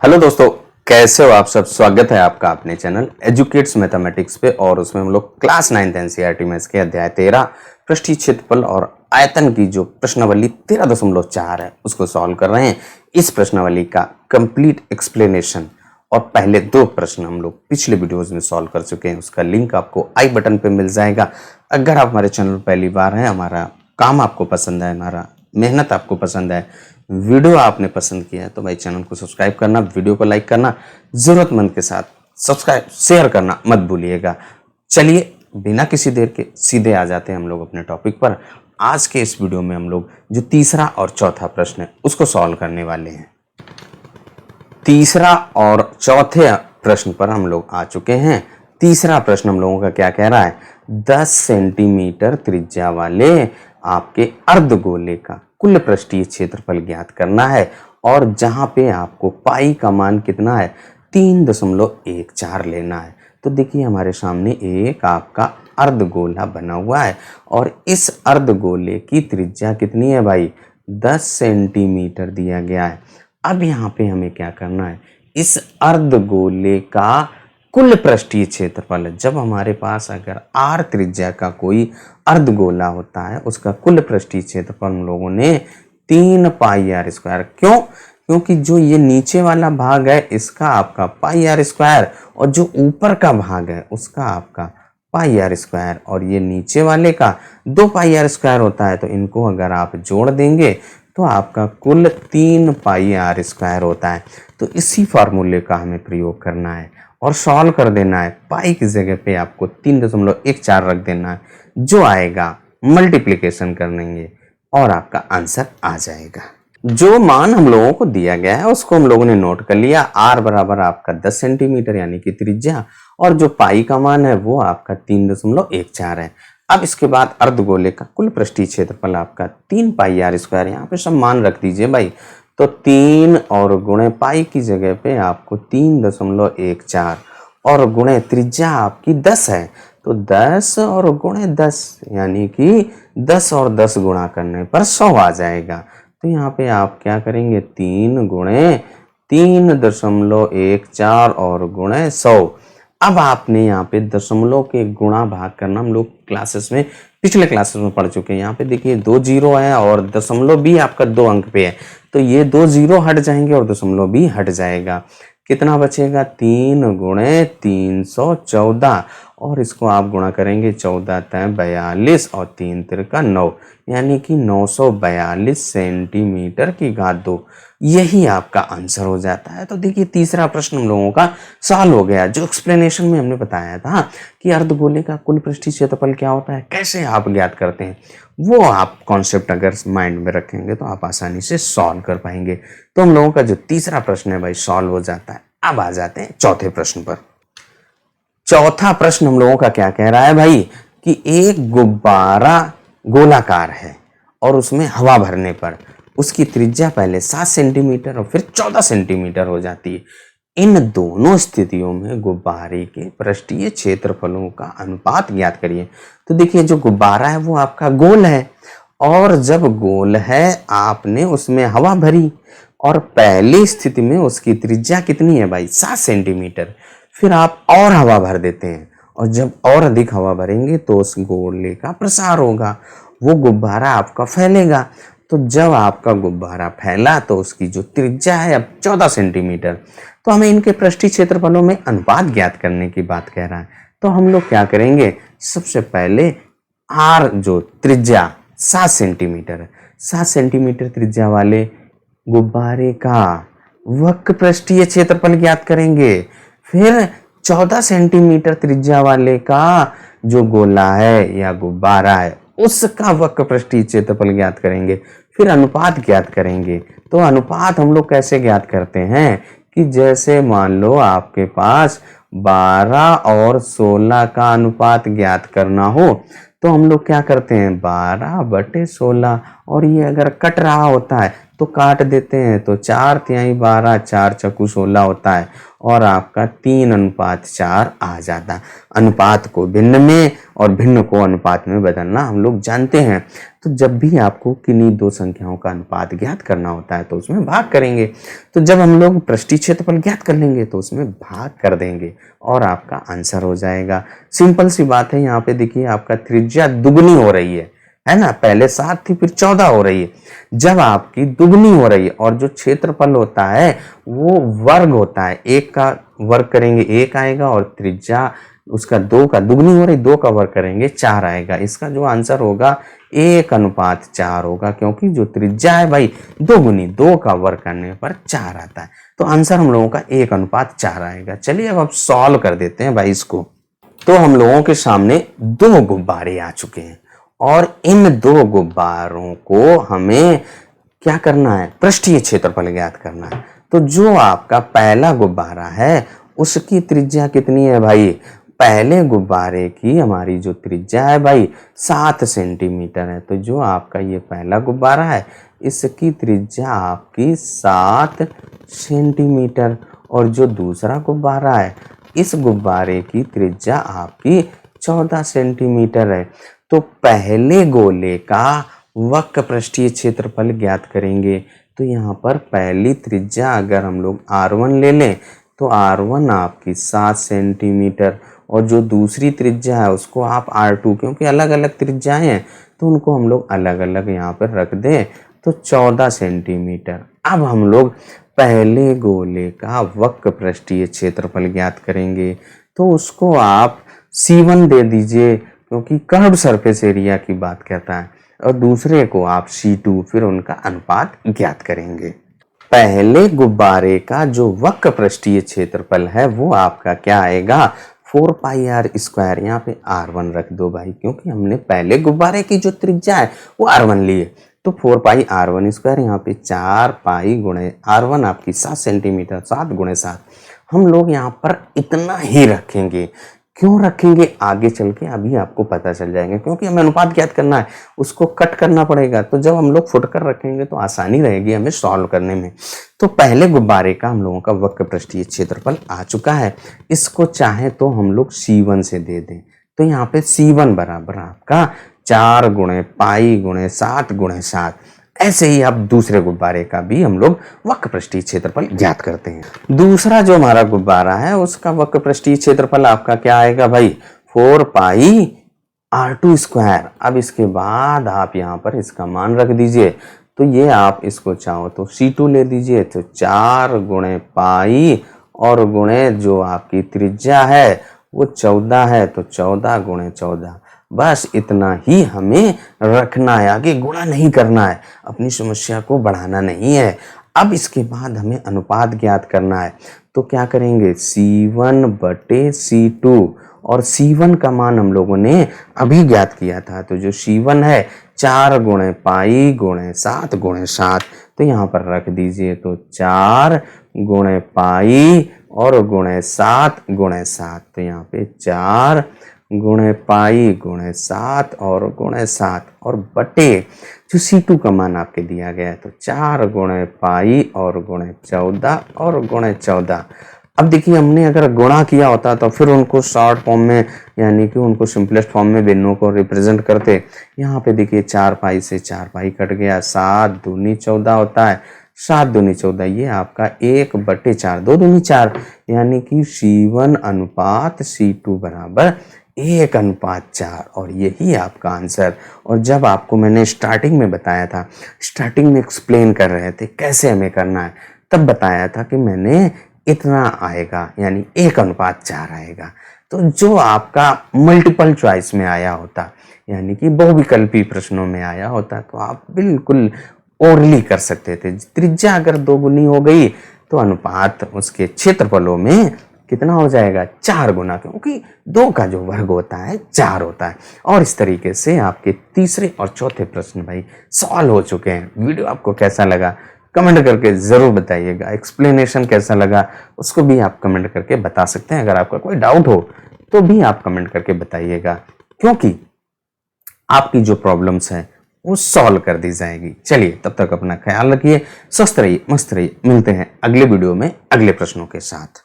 Hello दोस्तों, कैसे हो आप सब। स्वागत है आपका अपने चैनल एजुकेट्स मैथमेटिक्स पे। और उसमें हम लोग क्लास 9th एनसीईआरटी मैथ्स के अध्याय 13 पृष्ठीय क्षेत्रफल और आयतन की जो प्रश्नावली 13.4 है उसको सॉल्व कर रहे हैं। इस प्रश्नावली का कंप्लीट एक्सप्लेनेशन और पहले दो प्रश्न हम लोग पिछले वीडियोस में सॉल्व कर चुके हैं। उसका लिंक आपको आई बटन पे मिल जाएगा। अगर आप हमारे चैनल पहली बार हैं, हमारा काम आपको पसंद है, हमारा मेहनत आपको पसंद है, वीडियो आपने पसंद किया है, तो भाई चैनल को सब्सक्राइब करना, वीडियो को लाइक करना, जरूरतमंद के साथ सब्सक्राइब शेयर करना मत भूलिएगा। चलिए बिना किसी देर के सीधे आ जाते हैं हम लोग अपने टॉपिक पर। आज के इस वीडियो में हम लोग जो तीसरा और चौथा प्रश्न है उसको सॉल्व करने वाले हैं। तीसरा और चौथे प्रश्न पर हम लोग आ चुके हैं। तीसरा प्रश्न हम लोगों का क्या कह रहा है, 10 सेंटीमीटर त्रिज्या वाले आपके अर्धगोले का कुल पृष्ठीय क्षेत्रफल ज्ञात करना है। और जहां पे आपको पाई का मान कितना है, 3.14 लेना है। तो देखिए हमारे सामने एक आपका अर्धगोला बना हुआ है और इस अर्धगोले की त्रिज्या कितनी है भाई, 10 सेंटीमीटर दिया गया है। अब यहाँ पे हमें क्या करना है, इस अर्धगोले का कुल पृष्ठीय क्षेत्रफल है। जब हमारे पास अगर r त्रिज्या का कोई अर्धगोला होता है, उसका कुल पृष्ठीय क्षेत्रफल हम लोगों ने 3 पाई आर स्क्वायर। क्यों? क्योंकि जो ये नीचे वाला भाग है इसका आपका पाई आर स्क्वायर और जो ऊपर का भाग है उसका आपका पाई आर स्क्वायर, और ये नीचे वाले का 2 पाई आर स्क्वायर होता है। तो इनको अगर आप जोड़ देंगे तो आपका कुल 3 पाई आर स्क्वायर होता है। तो इसी फार्मूले का हमें प्रयोग करना है और सॉल्व कर देना है। पाई की जगह पे आपको 3.14 रख देना है, जो आएगा मल्टीप्लिकेशन कर देंगे और आपका आंसर आ जाएगा। जो मान हम लोगों को दिया गया है उसको हम लोगों ने नोट कर लिया। r बराबर आपका 10 सेंटीमीटर यानी कि त्रिज्या, और जो पाई का मान है वो आपका 3.14 है। अब इसके बाद अर्धगोले का कुल पृष्ठीय क्षेत्रफल आपका 3 पाई आर स्क्वायर, यहाँ पे सब मान रख दीजिए भाई। तो 3 और गुणे पाई की जगह पे आपको 3.14 और गुणे त्रिज्या आपकी 10 है। तो 10 और गुणे 10 यानी कि 10 और 10 गुणा करने पर 100 आ जाएगा। तो यहाँ पे आप क्या करेंगे, 3 गुणे 3.14 और गुणे 100। अब आपने यहाँ पे दशमलव के गुणा भाग करना हम लोग क्लासेस में, पिछले क्लासेस में पढ़ चुके हैं। यहाँ पे देखिए 2 जीरो है और दशमलव भी आपका 2 अंक पे है, तो ये 2 जीरो हट जाएंगे और दशमलव भी हट जाएगा। कितना बचेगा, 3 गुणे 314, और इसको आप गुणा करेंगे 14 तय 42 और 3 तिरका 9, यानी कि 942 सेंटीमीटर की घात 2। यही आपका आंसर हो जाता है। तो देखिए तीसरा प्रश्न हम लोगों का सॉल्व हो गया। जो एक्सप्लेनेशन में हमने बताया था कि अर्धगोले का कुल पृष्ठीय क्षेत्रफल क्या होता है, कैसे आप ज्ञात करते हैं, वो आप कॉन्सेप्ट अगर माइंड में रखेंगे तो आप आसानी से सॉल्व कर पाएंगे। तो हम लोगों का जो तीसरा प्रश्न है भाई सॉल्व हो जाता है। अब आ जाते हैं चौथे प्रश्न पर। चौथा प्रश्न हम लोगों का क्या कह रहा है भाई, कि एक गुब्बारा गोलाकार है और उसमें हवा भरने पर उसकी त्रिज्या पहले 7 सेंटीमीटर और फिर 14 सेंटीमीटर हो जाती है। इन दोनों स्थितियों में गुब्बारे के पृष्ठीय क्षेत्रफलों का अनुपात ज्ञात करिए। तो देखिए जो गुब्बारा है वो आपका गोल है, और जब गोल है आपने उसमें हवा भरी और पहली स्थिति में उसकी त्रिज्या कितनी है भाई, 7 सेंटीमीटर। फिर आप और हवा भर देते हैं, और जब और अधिक हवा भरेंगे तो उस गोले का प्रसार होगा, वो गुब्बारा आपका फैलेगा। तो जब आपका गुब्बारा फैला तो उसकी जो त्रिज्या है अब 14 सेंटीमीटर। तो हमें इनके पृष्ठीय क्षेत्रफलों में अनुपात ज्ञात करने की बात कह रहा है। तो हम लोग क्या करेंगे, सबसे पहले आर जो त्रिज्या 7 सेंटीमीटर है, 7 सेंटीमीटर त्रिज्या वाले गुब्बारे का वक्र पृष्ठीय क्षेत्रफल ज्ञात करेंगे। फिर 14 सेंटीमीटर त्रिज्या वाले का जो गोला है या गुब्बारा है उसका वक्र पृष्ठीय क्षेत्रफल ज्ञात करेंगे। फिर अनुपात ज्ञात करेंगे। तो अनुपात हम लोग कैसे ज्ञात करते हैं, कि जैसे मान लो आपके पास 12 और 16 का अनुपात ज्ञात करना हो तो हम लोग क्या करते हैं, 12/16, और ये अगर कट रहा होता है तो काट देते हैं तो 4×3=12, 4×4=16 होता है और आपका 3:4 आ जाता है। अनुपात को भिन्न में और भिन्न को अनुपात में बदलना हम लोग जानते हैं। तो जब भी आपको किन्हीं दो संख्याओं का अनुपात ज्ञात करना होता है तो उसमें भाग करेंगे। तो जब हम लोग पृष्ठीय क्षेत्रफल ज्ञात कर लेंगे तो उसमें भाग कर देंगे और आपका आंसर हो जाएगा। सिंपल सी बात है। यहाँ पे देखिए आपका त्रिज्या दुगनी हो रही है ना, पहले 7 थी फिर 14 हो रही है। जब आपकी दुगनी हो रही है और जो क्षेत्रफल होता है वो वर्ग होता है, 1 का वर्ग करेंगे 1 आएगा और त्रिज्या उसका 2 का दुगनी हो रही, 2 का वर्ग करेंगे 4 आएगा। इसका जो आंसर होगा 1:4 होगा, क्योंकि जो त्रिज्या है भाई दोगुनी, 2 का वर्ग करने पर 4 आता है। तो आंसर हम लोगों का 1:4 आएगा। चलिए अब आप सॉल्व कर देते हैं भाई इसको। तो हम लोगों के सामने 2 गुब्बारे आ चुके हैं और इन 2 गुब्बारों को हमें क्या करना है, पृष्ठीय क्षेत्रफल ज्ञात करना है। तो जो आपका पहला गुब्बारा है उसकी त्रिज्या कितनी है भाई, पहले गुब्बारे की हमारी जो त्रिज्या है भाई 7 सेंटीमीटर है। तो जो आपका ये पहला गुब्बारा है इसकी त्रिज्या आपकी 7 सेंटीमीटर और जो दूसरा गुब्बारा है इस गुब्बारे की त्रिज्या आपकी 14 सेंटीमीटर है। तो पहले गोले का वक्र पृष्ठीय क्षेत्रफल ज्ञात करेंगे। तो यहाँ पर पहली त्रिज्या अगर हम लोग r1 ले लें तो r1 आपकी 7 सेंटीमीटर और जो दूसरी त्रिज्या है उसको आप r2, क्योंकि अलग अलग त्रिज्याएं हैं तो उनको हम लोग अलग अलग यहाँ पर रख दें तो 14 सेंटीमीटर। अब हम लोग पहले गोले का वक्र पृष्ठीय क्षेत्रफल ज्ञात करेंगे। तो उसको आप C1 दे दीजिए, क्योंकि कर्व्ड सरफेस एरिया की बात कहता है, और दूसरे को आप C2, फिर उनका अनुपात ज्ञात करेंगे। पहले गुब्बारे का जो वक्र पृष्ठीय क्षेत्रफल है वो आपका क्या आएगा, 4πr²। यहाँ पे r1 रख दो भाई, क्योंकि हमने पहले गुब्बारे की जो त्रिज्या है वो r1 ली है। तो 4πr1², यहाँ पे 4π×r1 आपकी 7 सेंटीमीटर, 7×7। हम लोग यहाँ पर इतना ही रखेंगे। क्यों रखेंगे आगे चल के अभी आपको पता चल जाएगा, क्योंकि हमें अनुपात ज्ञात करना है, उसको कट करना पड़ेगा। तो जब हम लोग फुटकर रखेंगे तो आसानी रहेगी हमें सॉल्व करने में। तो पहले गुब्बारे का हम लोगों का वक्र पृष्ठीय क्षेत्रफल आ चुका है। इसको चाहे तो हम लोग C1 से दे दें। तो यहाँ पे C1 बराबर आपका 4×π×7×7। ऐसे ही अब दूसरे गुब्बारे का भी हम लोग वक्र पृष्ठीय क्षेत्रफल ज्ञात करते हैं। दूसरा जो हमारा गुब्बारा है उसका वक्र पृष्ठीय क्षेत्रफल आपका क्या आएगा भाई, 4πr2²। अब इसके बाद आप यहाँ पर इसका मान रख दीजिए। तो ये आप इसको चाहो तो C2 ले दीजिए। तो 4×π और गुणे जो आपकी त्रिज्या है वो 14 है, तो 14×14। बस इतना ही हमें रखना है, आगे गुणा नहीं करना है, अपनी समस्या को बढ़ाना नहीं है। अब इसके बाद हमें अनुपात ज्ञात करना है। तो क्या करेंगे, C1/C2, और C1 का मान हम लोगों ने अभी ज्ञात किया था। तो जो C1 है 4×π×7×7। तो यहाँ पर रख दीजिए। तो 4×π और गुणे 7×7। तो यहाँ पे 4×π×7 और गुणे 7 और बटे जो C2 का मान आपके दिया गया है। तो 4×π और गुणे 14 और गुणे 14। अब देखिए हमने अगर गुणा किया होता तो फिर उनको शॉर्ट फॉर्म में, यानी कि उनको सिंपलेस्ट फॉर्म में भिन्नों को रिप्रेजेंट करते। यहाँ पे देखिए 4π से 4π कट गया, 7 दूनी 14 होता है, 7 दूनी 14। ये आपका 1/4, 2 दूनी 4, यानी कि C1 अनुपात C2 बराबर 1:4। और यही आपका आंसर। और जब आपको मैंने स्टार्टिंग में बताया था, स्टार्टिंग में एक्सप्लेन कर रहे थे कैसे हमें करना है, तब बताया था कि मैंने इतना आएगा, यानी 1:4 आएगा। तो जो आपका मल्टीपल चॉइस में आया होता, यानी कि बहुविकल्पी प्रश्नों में आया होता, तो आप बिल्कुल ओरली कर सकते थे। त्रिज्या अगर 2 गुनी हो गई तो अनुपात उसके क्षेत्रफलों में कितना हो जाएगा, 4 गुना, क्योंकि 2 का जो वर्ग होता है 4 होता है। और इस तरीके से आपके तीसरे और चौथे प्रश्न भाई सॉल्व हो चुके हैं। वीडियो आपको कैसा लगा कमेंट करके ज़रूर बताइएगा। एक्सप्लेनेशन कैसा लगा उसको भी आप कमेंट करके बता सकते हैं। अगर आपका कोई डाउट हो तो भी आप कमेंट करके बताइएगा, क्योंकि आपकी जो प्रॉब्लम्स हैं वो सॉल्व कर दी जाएगी। चलिए तब तक अपना ख्याल रखिए, स्वस्थ रहिए, मस्त रहिए। मिलते हैं अगले वीडियो में अगले प्रश्नों के साथ।